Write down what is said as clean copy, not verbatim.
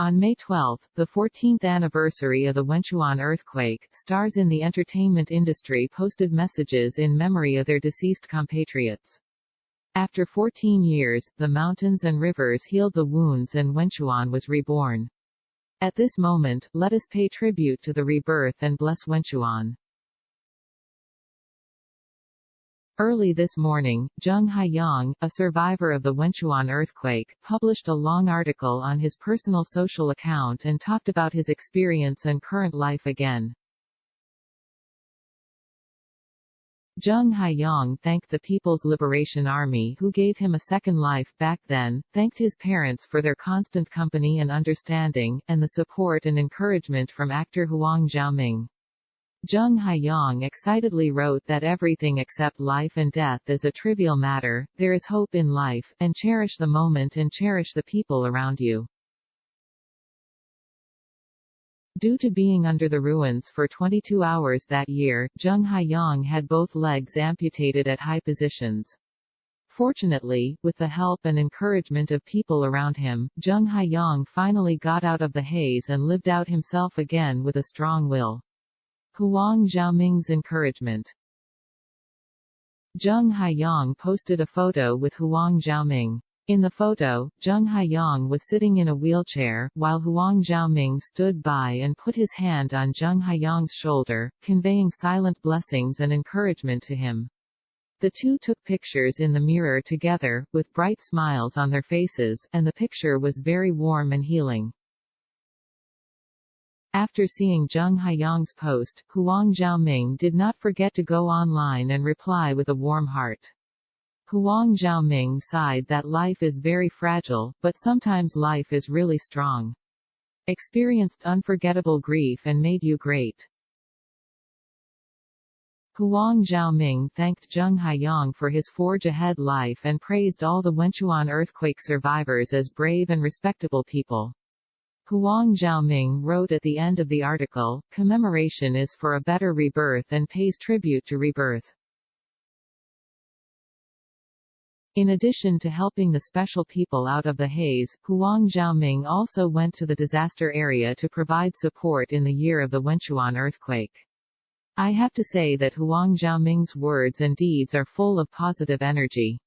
On May 12, the 14th anniversary of the Wenchuan earthquake, stars in the entertainment industry posted messages in memory of their deceased compatriots. After 14 years, the mountains and rivers healed the wounds and Wenchuan was reborn. At this moment, let us pay tribute to the rebirth and bless Wenchuan. Early this morning, Zheng Haiyang, a survivor of the Wenchuan earthquake, published a long article on his personal social account and talked about his experience and current life again. Zheng Haiyang thanked the People's Liberation Army who gave him a second life back then, thanked his parents for their constant company and understanding, and the support and encouragement from actor Huang Xiaoming. Zheng Haiyang excitedly wrote that everything except life and death is a trivial matter, there is hope in life, and cherish the moment and cherish the people around you. Due to being under the ruins for 22 hours that year, Zheng Haiyang had both legs amputated at high positions. Fortunately, with the help and encouragement of people around him, Zheng Haiyang finally got out of the haze and lived out himself again with a strong will. Huang Xiaoming's encouragement. Zheng Haiyang posted a photo with Huang Xiaoming. In the photo, Zheng Haiyang was sitting in a wheelchair, while Huang Xiaoming stood by and put his hand on Zheng Haiyang's shoulder, conveying silent blessings and encouragement to him. The two took pictures in the mirror together, with bright smiles on their faces, and the picture was very warm and healing. After seeing Zheng Haiyang's post, Huang Xiaoming did not forget to go online and reply with a warm heart. Huang Xiaoming sighed that life is very fragile, but sometimes life is really strong. Experienced unforgettable grief and made you great. Huang Xiaoming thanked Zheng Haiyang for his forge ahead life and praised all the Wenchuan earthquake survivors as brave and respectable people. Huang Xiaoming wrote at the end of the article, "Commemoration is for a better rebirth and pays tribute to rebirth." In addition to helping the special people out of the haze, Huang Xiaoming also went to the disaster area to provide support in the year of the Wenchuan earthquake. I have to say that Huang Xiaoming's words and deeds are full of positive energy.